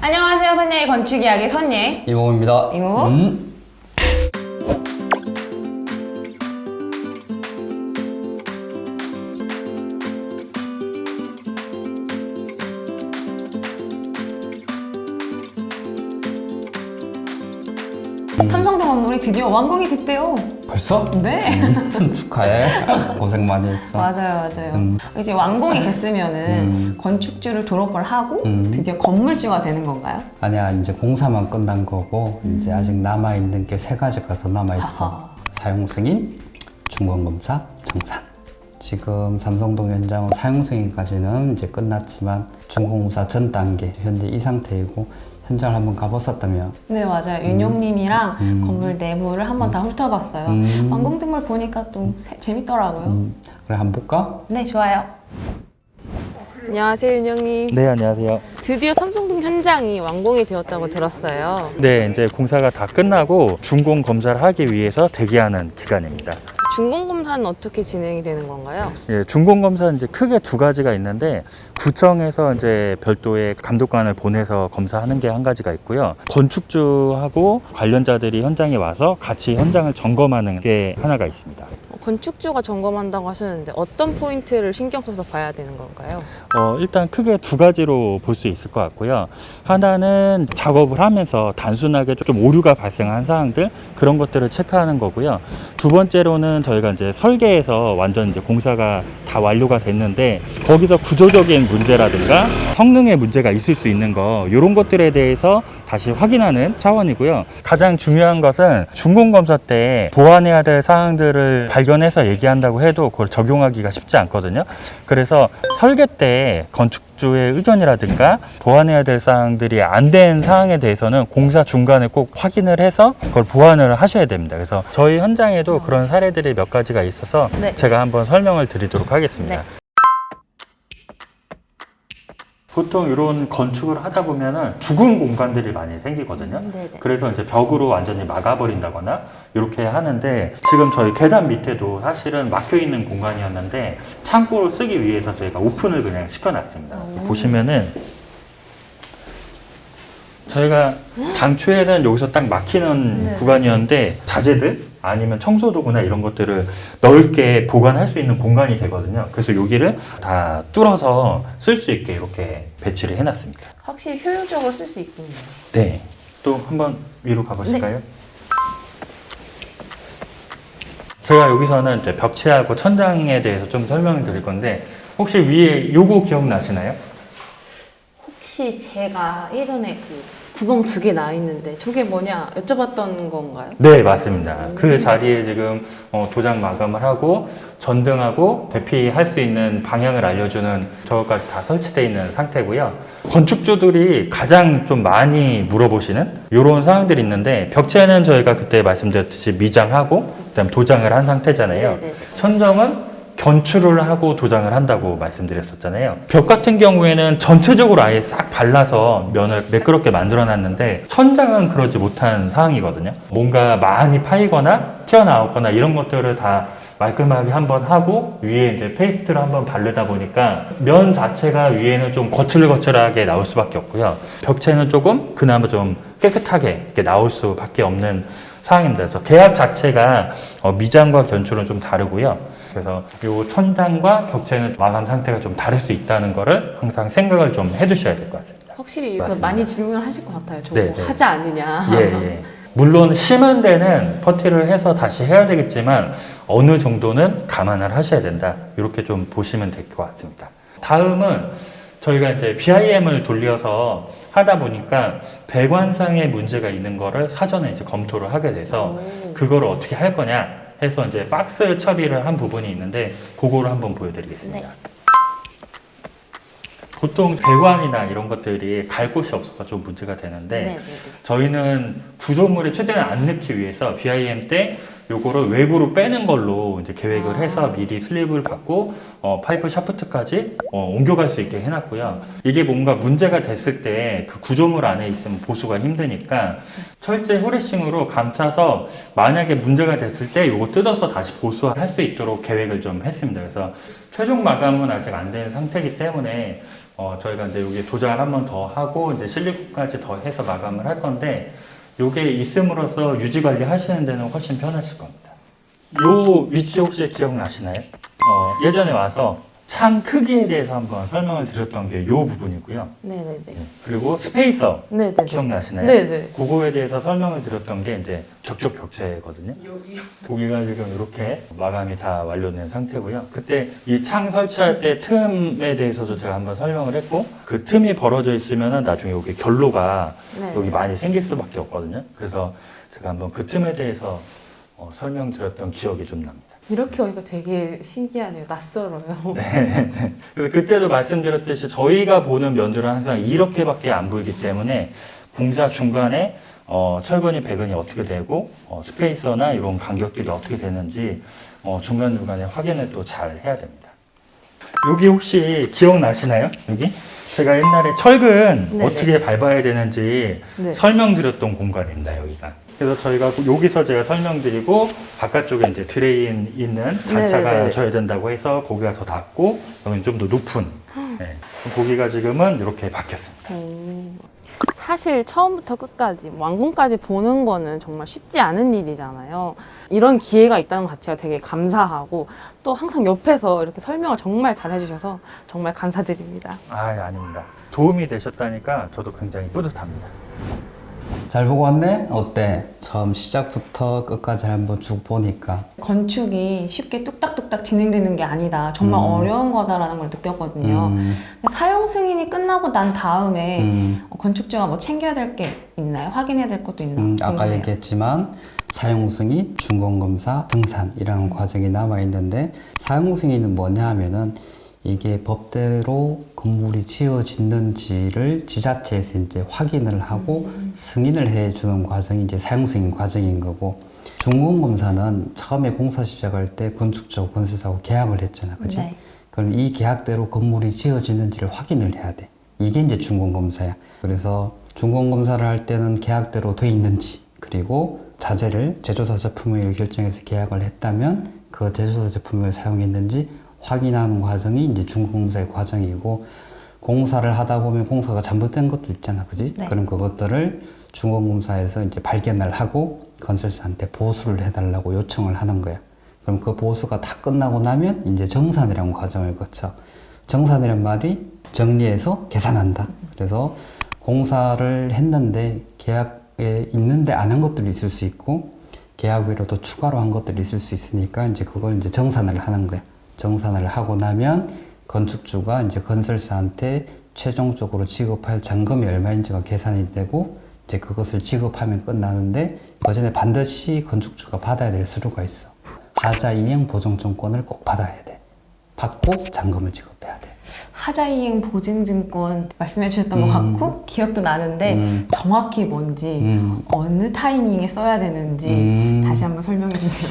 안녕하세요. 선예의 건축 이야기 선예 이모입니다. 이모. 삼성동 건물이 드디어 완공이 됐대요. 벌써? 네. 축하해. 고생 많이 했어. 맞아요. 이제 완공이 됐으면은 건축주를 졸업을 하고 드디어 건물주가 되는 건가요? 아니야, 이제 공사만 끝난 거고 이제 아직 남아있는 게 세 가지가 더 남아있어. 아하. 사용 승인, 준공검사, 정산. 지금 삼성동 현장은 사용 승인까지는 이제 끝났지만 준공검사 전 단계 현재 이 상태이고, 현장을 한번 가봤었다며. 네, 맞아요. 윤용님이랑 건물 내부를 한번 다 훑어봤어요. 완공된 걸 보니까 또 재밌더라고요. 그래, 한번 볼까? 네, 좋아요. 안녕하세요, 윤영님. 네, 안녕하세요. 드디어 삼성동 현장이 완공이 되었다고 들었어요. 네, 이제 공사가 다 끝나고 준공 검사를 하기 위해서 대기하는 기간입니다. 준공검사는 어떻게 진행이 되는 건가요? 예, 준공 검사는 이제 크게 두 가지가 있는데, 구청에서 이제 별도의 감독관을 보내서 검사하는 게 한 가지가 있고요. 건축주하고 관련자들이 현장에 와서 같이 현장을 점검하는 게 하나가 있습니다. 건축주가 점검한다고 하셨는데 어떤 포인트를 신경 써서 봐야 되는 건가요? 일단 크게 두 가지로 볼 수 있을 것 같고요. 하나는 작업을 하면서 단순하게 좀 오류가 발생한 사항들, 그런 것들을 체크하는 거고요. 두 번째로는 저희가 이제 설계에서 완전 이제 공사가 다 완료가 됐는데, 거기서 구조적인 문제라든가 성능의 문제가 있을 수 있는 거, 이런 것들에 대해서 다시 확인하는 차원이고요. 가장 중요한 것은 준공검사 때 보완해야 될 사항들을 발견해서 얘기한다고 해도 그걸 적용하기가 쉽지 않거든요. 그래서 설계 때 건축주의 의견이라든가 보완해야 될 사항들이 안 된 사항에 대해서는 공사 중간에 꼭 확인을 해서 그걸 보완을 하셔야 됩니다. 그래서 저희 현장에도 그런 사례들이 몇 가지가 있어서 네. 제가 한번 설명을 드리도록 하겠습니다. 네. 보통 이런 건축을 하다 보면은 죽은 공간들이 많이 생기거든요. 네네. 그래서 이제 벽으로 완전히 막아버린다거나 이렇게 하는데, 지금 저희 계단 밑에도 사실은 막혀 있는 공간이었는데 창고를 쓰기 위해서 저희가 오픈을 그냥 시켜놨습니다. 보시면은 저희가 당초에는 여기서 딱 막히는 네. 구간이었는데, 자재들 아니면 청소도구나 이런 것들을 넓게 보관할 수 있는 공간이 되거든요. 그래서 여기를 다 뚫어서 쓸 수 있게 이렇게 배치를 해놨습니다. 확실히 효율적으로 쓸 수 있군요. 네. 또 한번 위로 가보실까요? 제가 여기서는 이제 벽체하고 천장에 대해서 좀 설명을 드릴 건데, 혹시 위에 요거 기억나시나요? 혹시 제가 예전에 그 구멍 2개 나 있는데 저게 뭐냐 여쭤봤던 건가요? 네, 맞습니다. 그 자리에 지금 도장 마감을 하고 전등하고 대피할 수 있는 방향을 알려주는 저것까지 다 설치되어 있는 상태고요. 건축주들이 가장 좀 많이 물어보시는 이런 사항들이 있는데, 벽체는 저희가 그때 말씀드렸듯이 미장하고 그다음 도장을 한 상태잖아요. 네네. 천정은 견출을 하고 도장을 한다고 말씀드렸었잖아요. 벽 같은 경우에는 전체적으로 아예 싹 발라서 면을 매끄럽게 만들어 놨는데, 천장은 그러지 못한 상황이거든요. 뭔가 많이 파이거나 튀어나왔거나 이런 것들을 다 말끔하게 한번 하고 위에 이제 페이스트를 한번 바르다 보니까 면 자체가 위에는 좀 거칠거칠하게 나올 수밖에 없고요. 벽체는 조금 그나마 좀 깨끗하게 이렇게 나올 수밖에 없는 상황입니다. 그래서 계약 자체가 미장과 견출은 좀 다르고요. 그래서 이 천장과 벽체는 마감 상태가 좀 다를 수 있다는 거를 항상 생각을 좀 해두셔야 될 것 같습니다. 확실히 이거 맞습니다. 많이 질문을 하실 것 같아요. 저거 네, 네. 하지 않느냐. 예. 물론 심한 데는 퍼티를 해서 다시 해야 되겠지만 어느 정도는 감안을 하셔야 된다. 이렇게 좀 보시면 될 것 같습니다. 다음은 저희가 이제 BIM을 돌려서 하다 보니까 배관상의 문제가 있는 거를 사전에 이제 검토를 하게 돼서 그거를 어떻게 할 거냐 해서 이제 박스 처리를 한 부분이 있는데, 그거를 한번 보여드리겠습니다. 네. 보통 배관이나 이런 것들이 갈 곳이 없어서 좀 문제가 되는데, 네네네. 저희는 구조물에 최대한 안 넣기 위해서 BIM 때 요거를 외부로 빼는 걸로 이제 계획을 해서 미리 슬립을 받고 파이프 샤프트까지 옮겨갈 수 있게 해놨고요. 이게 뭔가 문제가 됐을 때 그 구조물 안에 있으면 보수가 힘드니까 철제 후레싱으로 감싸서 만약에 문제가 됐을 때 요거 뜯어서 다시 보수할 수 있도록 계획을 좀 했습니다. 그래서 최종 마감은 아직 안 된 상태이기 때문에 저희가 이제 여기 도장을 한 번 더 하고 이제 실리콘까지 더 해서 마감을 할 건데 요게 있음으로써 유지 관리 하시는 데는 훨씬 편하실 겁니다. 요 위치 혹시 기억나시나요? 예전에 와서 창 크기에 대해서 한번 설명을 드렸던 게 요 부분이고요. 네네네. 그리고 스페이서 네네네. 기억나시나요? 네네. 그거에 대해서 설명을 드렸던 게 이제 접촉 벽체거든요. 거기가 지금 이렇게 마감이 다 완료된 상태고요. 그때 이 창 설치할 때 틈에 대해서도 제가 한번 설명을 했고 그 틈이 벌어져 있으면은 나중에 여기 결로가 네. 여기 많이 생길 수밖에 없거든요. 그래서 제가 한번 그 틈에 대해서 설명드렸던 기억이 좀 납니다. 이렇게 오니까 되게 신기하네요. 낯설어요. 그래서 그때도 말씀드렸듯이 저희가 보는 면들은 항상 이렇게밖에 안 보이기 때문에 공사 중간에 철근이 배근이 어떻게 되고 스페이서나 이런 간격들이 어떻게 되는지 중간중간에 확인을 또 잘 해야 됩니다. 여기 혹시 기억나시나요? 여기? 제가 옛날에 철근 네네. 어떻게 밟아야 되는지 네. 설명드렸던 공간입니다, 여기가. 그래서 저희가 여기서 제가 설명드리고 바깥쪽에 이제 드레인 있는 단차가 네네네. 져야 된다고 해서 고기가 더 낮고 여기는 좀 더 높은 고기가 지금은 이렇게 바뀌었습니다. 사실 처음부터 끝까지 완공까지 보는 거는 정말 쉽지 않은 일이잖아요. 이런 기회가 있다는 것 자체가 되게 감사하고 또 항상 옆에서 이렇게 설명을 정말 잘 해주셔서 정말 감사드립니다. 아닙니다. 도움이 되셨다니까 저도 굉장히 뿌듯합니다. 잘 보고 왔네? 어때? 처음 시작부터 끝까지 한번 쭉 보니까 건축이 쉽게 뚝딱뚝딱 진행되는 게 아니다. 정말 어려운 거다라는 걸 느꼈거든요. 사용 승인이 끝나고 난 다음에 건축주가 뭐 챙겨야 될 게 있나요? 확인해야 될 것도 있나요? 아까 얘기했지만 사용승인, 준공검사, 정산이라는 과정이 남아있는데 사용승인은 뭐냐 하면은 이게 법대로 건물이 지어졌는지를 지자체에서 이제 확인을 하고 승인을 해주는 과정이 이제 사용승인 과정인 거고, 준공검사는 처음에 공사 시작할 때 건축주하고 건설사하고 계약을 했잖아, 그지? 네. 그럼 이 계약대로 건물이 지어지는지를 확인을 해야 돼. 이게 이제 준공검사야. 그래서 준공검사를 할 때는 계약대로 돼 있는지, 그리고 자재를 제조사 제품을 결정해서 계약을 했다면 그 제조사 제품을 사용했는지 확인하는 과정이 이제 준공검사의 과정이고, 공사를 하다 보면 공사가 잘못된 것도 있잖아, 그지? 네. 그럼 그것들을 준공검사에서 이제 발견을 하고 건설사한테 보수를 해달라고 요청을 하는 거야. 그럼 그 보수가 다 끝나고 나면 이제 정산이라는 과정을 거쳐. 정산이란 말이 정리해서 계산한다. 그래서 공사를 했는데 계약에 있는데 안 한 것들이 있을 수 있고, 계약 외로도 추가로 한 것들이 있을 수 있으니까 이제 그걸 이제 정산을 하는 거야. 정산을 하고 나면 건축주가 이제 건설사한테 최종적으로 지급할 잔금이 얼마인지가 계산이 되고, 이제 그것을 지급하면 끝나는데 그 전에 반드시 건축주가 받아야 될 서류가 있어. 하자 이행 보증증권을 꼭 받아야 돼. 받고 잔금을 지급해야 돼. 하자이행 보증증권 말씀해 주셨던 것 같고 기억도 나는데 정확히 뭔지 어느 타이밍에 써야 되는지 다시 한번 설명해 주세요.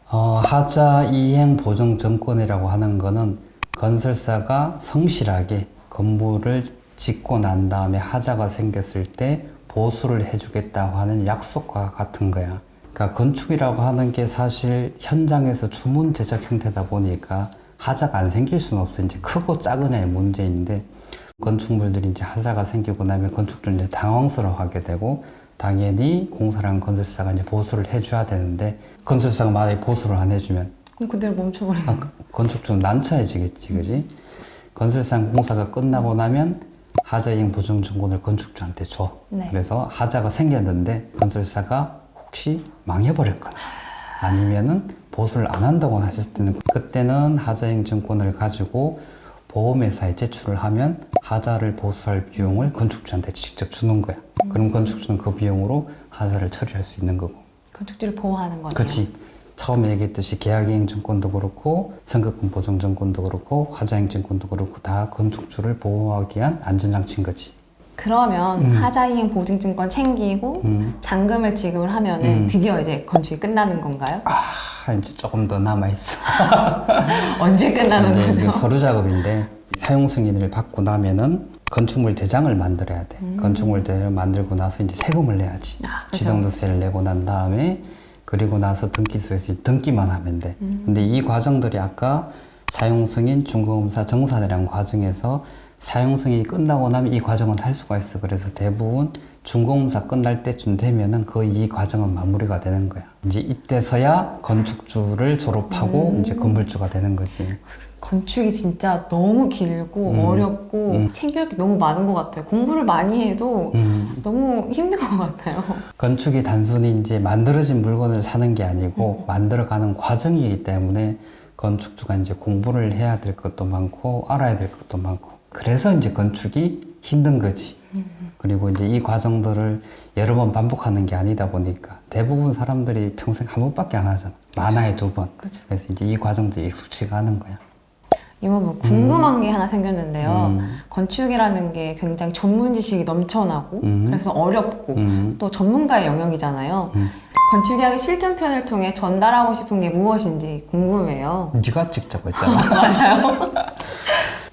하자 이행 보증증권이라고 하는 거는 건설사가 성실하게 건물을 짓고 난 다음에 하자가 생겼을 때 보수를 해주겠다고 하는 약속과 같은 거야. 그러니까 건축이라고 하는 게 사실 현장에서 주문 제작 형태다 보니까 하자가 안 생길 수는 없어. 이제 크고 작으냐의 문제인데, 건축물들이 이제 하자가 생기고 나면 건축주는 이제 당황스러워하게 되고, 당연히 공사랑 건설사가 이제 보수를 해줘야 되는데, 건설사가 만약에 보수를 안 해주면 그대로 멈춰버리는 거. 건축주는 난처해지겠지, 그지? 건설상 공사가 끝나고 나면 하자이행 보증증권을 건축주한테 줘. 네. 그래서 하자가 생겼는데 건설사가 혹시 망해버렸거나 아니면은 보수를 안 한다고 하셨을 때는, 그때는 하자이행 증권을 가지고 보험회사에 제출을 하면 하자를 보수할 비용을 건축주한테 직접 주는 거야. 그럼 건축주는 그 비용으로 하자를 처리할 수 있는 거고. 건축주를 보호하는 거네요. 그렇지. 처음에 얘기했듯이 계약이행 증권도 그렇고 선급금 보증 증권도 그렇고 하자이행 증권도 그렇고 다 건축주를 보호하기 위한 안전장치인 거지. 그러면 하자이행 보증증권 챙기고 잔금을 지급을 하면은 드디어 이제 건축이 끝나는 건가요? 이제 조금 더 남아있어. 언제 끝나는 이제 거죠? 서류 작업인데, 사용 승인을 받고 나면은 건축물 대장을 만들어야 돼. 건축물 대장을 만들고 나서 이제 세금을 내야지. 그렇죠. 지정도세를 내고 난 다음에, 그리고 나서 등기소에서 등기만 하면 돼. 근데 이 과정들이 아까 사용 승인, 준공검사, 정산이라는 과정에서 사용승이 끝나고 나면 이 과정은 할 수가 있어. 그래서 대부분 준공사 끝날 때쯤 되면은 거의 이 과정은 마무리가 되는 거야. 이제 이때서야 건축주를 졸업하고 이제 건물주가 되는 거지. 건축이 진짜 너무 길고 어렵고 챙겨야 할 게 너무 많은 것 같아요. 공부를 많이 해도 너무 힘든 것 같아요. 건축이 단순히 이제 만들어진 물건을 사는 게 아니고 만들어가는 과정이기 때문에 건축주가 이제 공부를 해야 될 것도 많고 알아야 될 것도 많고 그래서 이제 건축이 힘든 거지. 그리고 이제 이 과정들을 여러 번 반복하는 게 아니다 보니까 대부분 사람들이 평생 한 번밖에 안 하잖아. 많아야 두 번. 그쵸. 그래서 이제 이 과정들이 익숙치가 않은 거야. 이모부 궁금한 게 하나 생겼는데요. 건축이라는 게 굉장히 전문 지식이 넘쳐나고 그래서 어렵고 또 전문가의 영역이잖아요. 건축이야기 실전편을 통해 전달하고 싶은 게 무엇인지 궁금해요. 네가 직접 했잖아. 맞아요.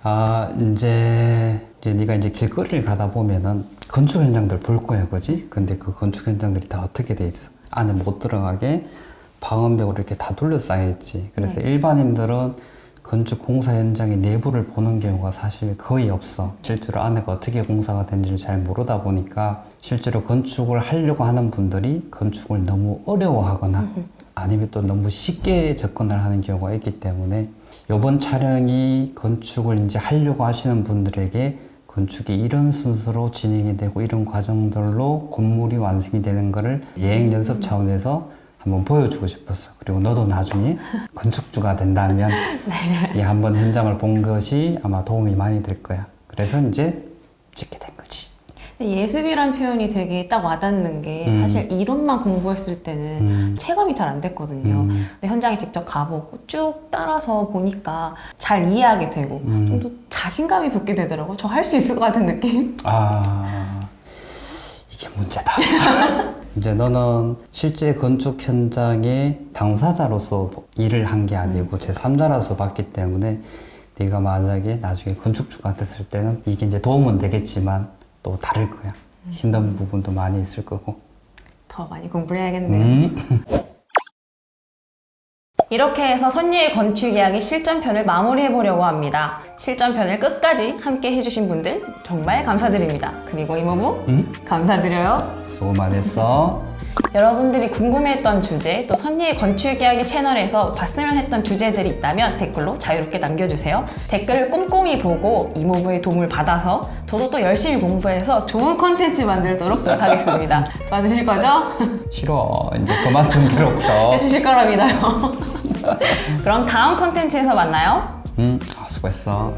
아, 이제 네가 이제 길거리를 가다 보면은 건축 현장들 볼 거야, 그지? 근데 그 건축 현장들이 다 어떻게 돼 있어? 안에 못 들어가게 방음벽으로 이렇게 다 둘러싸여 있지. 그래서 일반인들은 건축 공사 현장의 내부를 보는 경우가 사실 거의 없어. 실제로 안에가 어떻게 공사가 되는지를 잘 모르다 보니까 실제로 건축을 하려고 하는 분들이 건축을 너무 어려워하거나 아니면 또 너무 쉽게 접근을 하는 경우가 있기 때문에 이번 촬영이 건축을 이제 하려고 하시는 분들에게 건축이 이런 순서로 진행이 되고 이런 과정들로 건물이 완성이 되는 거를 예행 연습 차원에서 한번 보여주고 싶었어. 그리고 너도 나중에 건축주가 된다면 이 한번 현장을 본 것이 아마 도움이 많이 될 거야. 그래서 이제 찍게 된 거지. 예습이란 표현이 되게 딱 와닿는 게 사실 이론만 공부했을 때는 체감이 잘 안 됐거든요. 근데 현장에 직접 가보고 쭉 따라서 보니까 잘 이해하게 되고 좀 더 자신감이 붙게 되더라고요. 저 할 수 있을 것 같은 느낌? 아, 이게 문제다. 이제 너는 실제 건축 현장의 당사자로서 일을 한 게 아니고 제3자로서 봤기 때문에 네가 만약에 나중에 건축주가 됐을 때는 이게 이제 도움은 되겠지만 또 다를 거야. 힘든 부분도 많이 있을 거고. 더 많이 공부를 해야겠네요. 이렇게 해서 선예의 건축 이야기 실전편을 마무리해보려고 합니다. 실전편을 끝까지 함께 해주신 분들 정말 감사드립니다. 그리고 이모부 감사드려요. 수고 많았어. 여러분들이 궁금해했던 주제 또 선예의 건축 이야기 채널에서 봤으면 했던 주제들이 있다면 댓글로 자유롭게 남겨주세요. 댓글을 꼼꼼히 보고 이모부의 도움을 받아서 저도 또 열심히 공부해서 좋은 콘텐츠 만들도록 노력하겠습니다. 도와주실 거죠? 싫어. 이제 그만 좀 괴롭혀. 해주실 거랍니다요. 그럼 다음 콘텐츠에서 만나요. 수고했어.